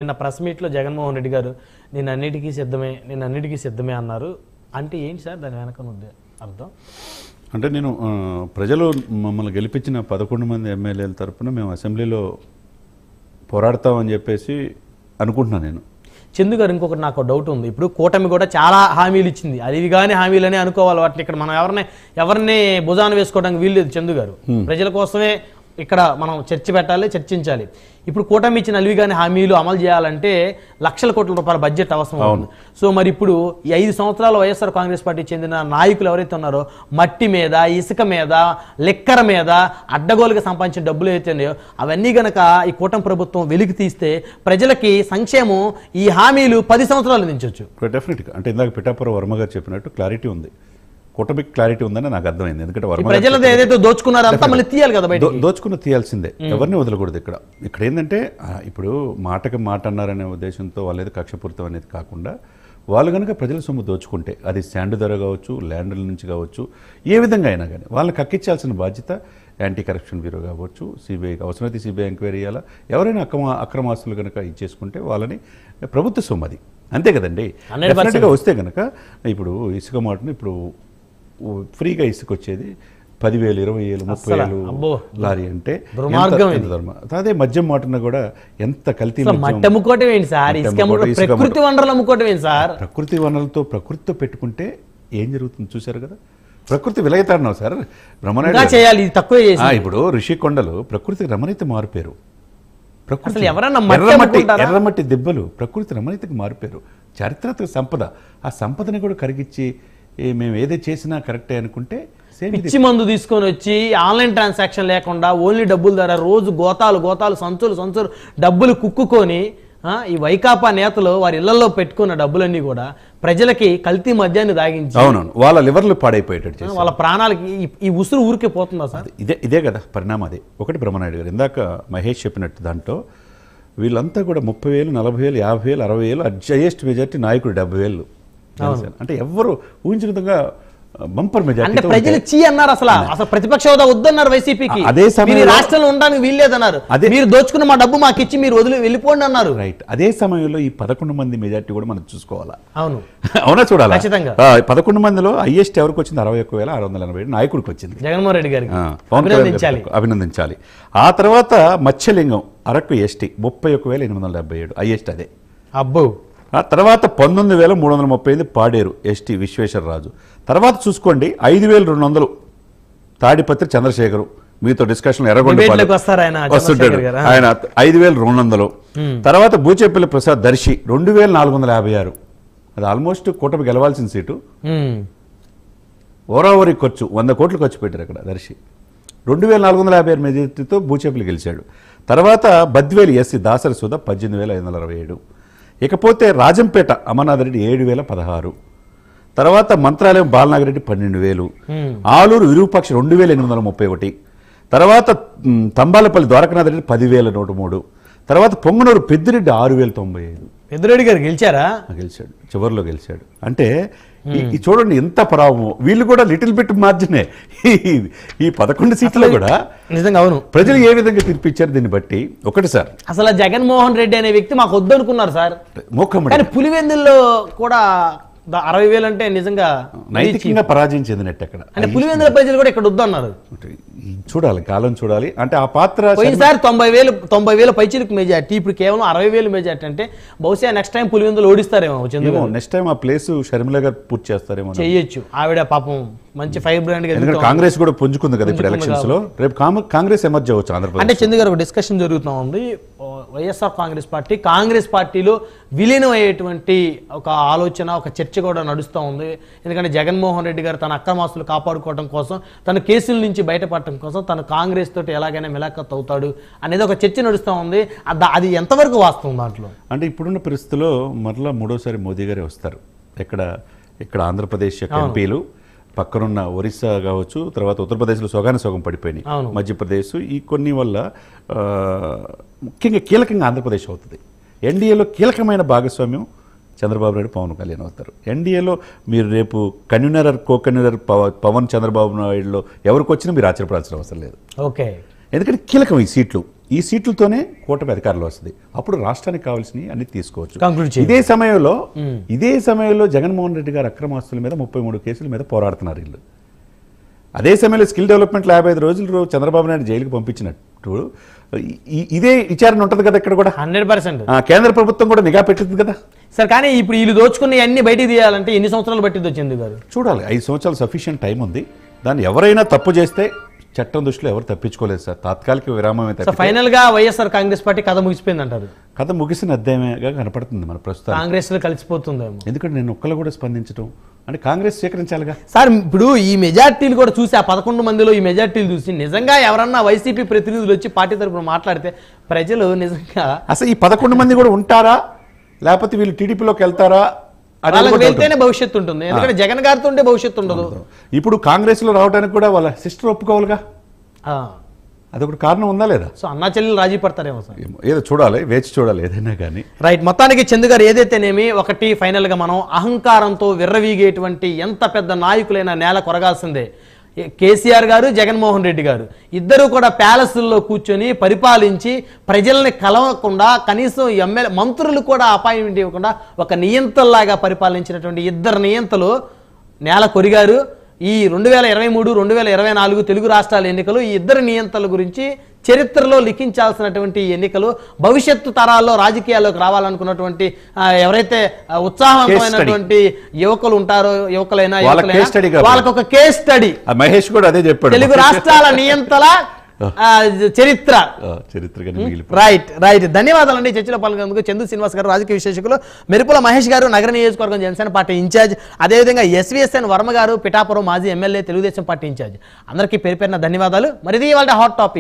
నిన్న ప్రెస్ మీట్లో జగన్మోహన్ రెడ్డి గారు నేను అన్నిటికీ సిద్ధమే అన్నారు. అంటే ఏంటి సార్ దాని వెనక అర్థం? అంటే నేను ప్రజలు మమ్మల్ని గెలిపించిన 11 మంది ఎమ్మెల్యేల తరపున మేము అసెంబ్లీలో పోరాడతామని చెప్పేసి అనుకుంటున్నాను నేను. చందు గారు, ఇంకొకటి నాకు డౌట్ ఉంది. ఇప్పుడు కూటమి కూడా చాలా హామీలు ఇచ్చింది, అది కానీ హామీలనే అనుకోవాలి. వాటిని ఇక్కడ మనం ఎవరిని భుజాన వేసుకోవడానికి వీల్లేదు. చందు గారు, ప్రజల కోసమే ఇక్కడ మనం చర్చించాలి. ఇప్పుడు కూటమి ఇచ్చిన అలివిగాని హామీలు అమలు చేయాలంటే లక్షల కోట్ల రూపాయల బడ్జెట్ అవసరం అవుతుంది. సో మరి ఇప్పుడు ఈ 5 సంవత్సరాల వైఎస్ఆర్ కాంగ్రెస్ పార్టీ చెందిన నాయకులు ఎవరైతే ఉన్నారో మట్టి మీద, ఇసుక మీద, లెక్కర మీద అడ్డగోలుగా సంపాదించిన డబ్బులు అయితే ఉన్నాయో అవన్నీ గనక ఈ కూటమి ప్రభుత్వం వెలికి తీస్తే ప్రజలకి సంక్షేమం ఈ హామీలు 10 సంవత్సరాలు దించొచ్చు. డెఫినెట్గా అంటే ఇందాక పిఠాపురం వర్మ గారు చెప్పినట్టు క్లారిటీ ఉంది, కూటమికి క్లారిటీ ఉందని నాకు అర్థమైంది. ఎందుకంటే ప్రజలది ఏదైతే దోచుకున్నారో అంతా మళ్ళీ తీయాలి కదా, దోచుకున్న తీయాల్సిందే, ఎవరిని వదలకూడదు. ఇక్కడ ఏంటంటే ఇప్పుడు మాటకి మాట అన్నారనే ఉద్దేశంతో వాళ్ళేది కక్షపూరితం అనేది కాకుండా వాళ్ళు కనుక ప్రజల సొమ్ము దోచుకుంటే అది శాండ్ ధర కావచ్చు, ల్యాండ్ల నుంచి కావచ్చు, ఏ విధంగా అయినా కానీ వాళ్ళని కక్కించాల్సిన బాధ్యత యాంటీ కరప్షన్ బ్యూరో కావచ్చు, సిబిఐ అవసరమైతే సిబిఐ ఎంక్వైరీ చేయాలా. ఎవరైనా అక్రమాస్తులు కనుక ఇచ్చేసుకుంటే వాళ్ళని ప్రభుత్వ సొమ్ము అది అంతే కదండి. డెఫినెట్గా వస్తే కనుక ఇప్పుడు ఇసుక మాటను ఇప్పుడు ఫ్రీగా ఇసుక వచ్చేది 10,000, 20,000, 30,000 లారీ అంటే అదే మద్యం మాటన కూడా ఎంత కల్తీ. ప్రకృతి వనరులతో ప్రకృతితో పెట్టుకుంటే ఏం జరుగుతుంది చూశారు కదా. ప్రకృతి విలయతాడినావు సార్ బ్రహ్మనాయుడు. ఇప్పుడు ఋషికొండలు ప్రకృతికి రమణీయత మారిపోయారు. ప్రకృతి ఎర్రమట్టి దెబ్బలు ప్రకృతి రమణీయతకి మారిపోయారు. చారిత్రక సంపద, ఆ సంపదని కూడా కరిగిచ్చి మేము ఏదైతే చేసినా కరెక్టే అనుకుంటే పిచ్చి మందు తీసుకొని వచ్చి ఆన్లైన్ ట్రాన్సాక్షన్ లేకుండా ఓన్లీ డబ్బుల ద్వారా రోజు గోతాలు సంచులు డబ్బులు కుక్కుకొని ఈ వైకాపా నేతలు వారి ఇళ్లలో పెట్టుకున్న డబ్బులన్నీ కూడా ప్రజలకి కల్తీ మద్యాన్ని దాగించి అవునవును వాళ్ళ లివర్లు పాడైపోయేటట్టు వాళ్ళ ప్రాణాలకి ఈ ఉసురు ఊరికే పోతుందా సార్? ఇదే కదా పరిణామం. అది ఒకటి బ్రహ్మనాయుడు గారు ఇందాక మహేష్ చెప్పినట్టు దాంట్లో వీళ్ళంతా కూడా 30,000, 40,000, 50,000, 60,000 హైయెస్ట్ మెజార్టీ నాయకుడు 70,000. అంటే ఎవరు ఊహించిన విధంగా బంపర్ మెజారిటీ ప్రజలు చీ అన్నారు. అసలు ప్రతిపక్ష హోదా వద్దన్నారు వైసీపీకి. అదే సమయంలో రాష్ట్రంలో ఉండడానికి వీల్లేదన్నారు. మీరు దోచుకున్న మా డబ్బు మాకు ఇచ్చి మీరు వదిలి వెళ్ళిపోండి అన్నారు. రైట్. అదే సమయంలో ఈ 11 మంది మెజారిటీ కూడా మనం చూసుకోవాలా. అవునా చూడాలి. ఖచ్చితంగా 11 మందిలో హైయెస్ట్ ఎవరికి వచ్చింది? 61,687 నాయకుడికి వచ్చింది. జగన్మోహన్ రెడ్డి గారికి అభినందించాలి. ఆ తర్వాత మత్స్యలింగం అరకు ఎస్టీ 31,877 హైయెస్ట్ అదే. అబ్బో. ఆ తర్వాత 19,338 పాడేరు ఎస్టీ విశ్వేశ్వరరాజు. తర్వాత చూసుకోండి 5,200 తాడిపత్రి చంద్రశేఖరు. మీతో డిస్కషన్ ఎర్రగొండ వస్తుంటాడు ఆయన 5,200. తర్వాత బూచేపల్లి ప్రసాద్ దర్శి 2,456. అది ఆల్మోస్ట్ కూటమి గెలవాల్సిన సీటు. ఓరావరి ఖర్చు 100 కోట్లు ఖర్చు పెట్టారు అక్కడ దర్శి. 2,456 మెజార్టీతో బూచేపల్లి గెలిచాడు. తర్వాత బద్వేలి ఎస్సీ దాసరి సుధ 18,567. ఇకపోతే రాజంపేట అమర్నాథ్ రెడ్డి 7,016. తర్వాత మంత్రాలయం బాలనాగిరెడ్డి 12,000. ఆలూరు విరూపాక్ష 2,831. తర్వాత తంబాలపల్లి ద్వారకనాథ్ రెడ్డి 10,103. తర్వాత పొంగనూరు పెద్దిరెడ్డి 6,095. పెద్దిరెడ్డి గారు గెలిచారా? గెలిచాడు, చివరిలో గెలిచాడు. అంటే ఈ చూడండి ఎంత పరాము. వీళ్ళు కూడా లిటిల్ బిట్ మార్జినే ఈ 11 సీట్లలో కూడా. నిజంగా అవును. ప్రజలు ఏ విధంగా తీర్పిచ్చారు దీన్ని బట్టి ఒకటి సార్. అసలు జగన్మోహన్ రెడ్డి అనే వ్యక్తి మాకు వద్దు అనుకున్నారు సార్. మూకమ్మడి పులివెందుల్లో కూడా 60,000 అంటే నిజంగా నైతికంగా పరాజయం చెందినట్టు అక్కడ. అంటే పులివెందుల ప్రజలు కూడా ఇక్కడ వద్దు అన్నారు. చూడాలి, కాలం చూడాలి. అంటే ఆ పాత్ర పోయినసారి 90,000 పైచిలకు మెజార్టీ, ఇప్పుడు కేవలం 60,000 మెజార్టీ. అంటే బహుశా నెక్స్ట్ టైం పులివెందులు ఓడిస్తారేమో. నెక్స్ట్ టైం ఆ ప్లేస్ షర్మిల గారు పూర్తి చేస్తారేమో. చేయొచ్చు. ఆవిడ పాపం మంచి ఫైర్ బ్రాండ్. కాంగ్రెస్ కూడా పుంజుకుంది కదా ఇప్పుడు ఎలక్షన్స్ లో. రేపు కాంగ్రెస్ ఎమర్జ్ అవ్వచ్చు ఆంధ్రప్రదేశ్. అంటే చందు గారు ఒక డిస్కషన్ జరుగుతూ ఉంది. వైఎస్ఆర్ కాంగ్రెస్ పార్టీలో విలీనం అయ్యేటువంటి ఒక ఆలోచన, ఒక చర్చ కూడా నడుస్తూ ఉంది. ఎందుకంటే జగన్మోహన్ రెడ్డి గారు తన అక్రమాస్తులు కాపాడుకోవడం కోసం, తన కేసుల నుంచి బయటపడటం కోసం తన కాంగ్రెస్ తోటి ఎలాగైనా మిలాఖత్ అవుతాడు అనేది ఒక చర్చ నడుస్తూ ఉంది. అది ఎంతవరకు వాస్తవం దాంట్లో? అంటే ఇప్పుడున్న పరిస్థితుల్లో మరలా 3వసారి మోదీ గారే వస్తారు. ఇక్కడ ఆంధ్రప్రదేశ్ యొక్క ఎంపీలు పక్కనున్న ఒరిస్సా కావచ్చు, తర్వాత ఉత్తరప్రదేశ్లో సోగం పడిపోయినాయి, మధ్యప్రదేశ్, ఈ కొన్ని వల్ల ముఖ్యంగా కీలకంగా ఆంధ్రప్రదేశ్ అవుతుంది. ఎన్డీఏలో కీలకమైన భాగస్వామ్యం చంద్రబాబు నాయుడు, పవన్ కళ్యాణ్ అవుతారు. ఎన్డీఏలో మీరు రేపు convener, co convener Pawan Chandrababu నాయుడులో ఎవరికి వచ్చినా మీరు ఆశ్చర్యపడాల్సిన అవసరం లేదు. ఓకే. ఎందుకంటే కీలకం ఈ సీట్లు. ఈ సీట్లతోనే కూటమి అధికారంలో వస్తుంది. అప్పుడు రాష్ట్రానికి కావాల్సినవి అన్ని తీసుకోవచ్చు. Conclude చేయండి. ఇదే సమయంలో జగన్మోహన్ రెడ్డి గారు అక్రమాస్తుల మీద 33 కేసుల మీద పోరాడుతున్నారు వీళ్ళు. అదే సమయంలో స్కిల్ డెవలప్మెంట్లో 55 రోజులు చంద్రబాబు నాయుడు జైలుకి పంపించినట్టు ఇదే విచారణ ఉంటుంది కదా ఇక్కడ కూడా. 100%. కేంద్ర ప్రభుత్వం కూడా నిఘా పెట్టింది కదా సార్. కానీ ఇప్పుడు వీళ్ళు దోచుకున్న అన్ని బయటికి తీయాలంటే ఎన్ని సంవత్సరాలు పట్టిందో చందు గారు? చూడాలి. 5 సంవత్సరాలు సఫిషియెంట్ టైం ఉంది. దాన్ని ఎవరైనా తప్పు చేస్తే చట్టం దృష్టిలో ఎవరు తప్పించుకోలేదు సార్. తాత్కాలిక విరామమే తప్ప ఫైనల్ గా వైఎస్ఆర్ కాంగ్రెస్ పార్టీ కథ ముగిసిపోయింది అంటారు. కథ ముగిసిన అధ్యాయంగా కనపడుతుంది మన ప్రస్తుతం. కాంగ్రెస్ లో కలిసిపోతుందేమో. ఎందుకంటే నేను ఒక్కళ్ళు కూడా స్పందించడం అంటే కాంగ్రెస్ స్వీకరించాలిగా సార్. ఇప్పుడు ఈ మెజార్టీలు కూడా చూసి ఆ 11 మందిలో ఈ మెజార్టీలు చూసి నిజంగా ఎవరన్నా వైసీపీ ప్రతినిధులు వచ్చి పార్టీ తరఫున మాట్లాడితే ప్రజలు నిజంగా అసలు ఈ 11 మంది కూడా ఉంటారా లేకపోతే వీళ్ళు టీడీపీలోకి వెళ్తారా వాళ్ళకి వెళ్తేనే భవిష్యత్తు ఉంటుంది. ఎందుకంటే జగన్ గారితో ఉంటే భవిష్యత్తు ఉండదు. ఇప్పుడు కాంగ్రెస్ లో రావడానికి కూడా వాళ్ళ సిస్టర్ ఒప్పుకోవాలిగా. అదొకటి కారణం ఉందా లేదా? సో అన్నా చెల్లెలు రాజీ పడతారేమో సార్. ఏదో చూడాలి, వేచి చూడాలి ఏదైనా కానీ. రైట్. మొత్తానికి చందు గారు ఏదైతేనేమి ఒకటి ఫైనల్ గా మనం అహంకారంతో విర్రవీగేటువంటి ఎంత పెద్ద నాయకులైనా నేల కొరగాల్సిందే. కేసీఆర్ గారు, జగన్మోహన్ రెడ్డి గారు ఇద్దరు కూడా ప్యాలెస్ల్లో కూర్చొని పరిపాలించి ప్రజల్ని కలవకుండా కనీసం ఎమ్మెల్యే మంత్రులు కూడా అపాయింట్మెంట్ ఇవ్వకుండా ఒక నియంతల్లాగా పరిపాలించినటువంటి ఇద్దరు నియంతలు నేల కొరిగారు. ఈ 2023, 2024 తెలుగు రాష్ట్రాల ఎన్నికలు ఈ ఇద్దరు నియంతల గురించి చరిత్రలో లిఖించాల్సినటువంటి ఎన్నికలు. భవిష్యత్తు తరాల్లో రాజకీయాల్లోకి రావాలనుకున్నటువంటి ఎవరైతే ఉత్సాహవంతమైనటువంటి యువకులు ఉంటారో, యువకులైనా వాళ్ళకి ఒక కేస్ స్టడీ. మహేష్ కూడా అదే చెప్పాడు. తెలుగు రాష్ట్రాల నియంతల చరిత్ర. Right right. ధన్యవాదాలండి చర్చలో పాల్గొనేందుకు చందు శ్రీనివాస్ గారు, రాజకీయ విశ్లేషకులు, మెరుపుల మహేష్ గారు, నగర నియోజకవర్గం జనసేన పార్టీ ఇన్ఛార్జ్, అదేవిధంగా ఎస్వీఎస్ఎన్ వర్మ గారు, పిఠాపురం మాజీ ఎమ్మెల్యే, తెలుగుదేశం పార్టీ ఇన్ఛార్జ్. అందరికీ పేరు పేరున ధన్యవాదాలు. మరిది వాళ్ళ హాట్ టాపిక్.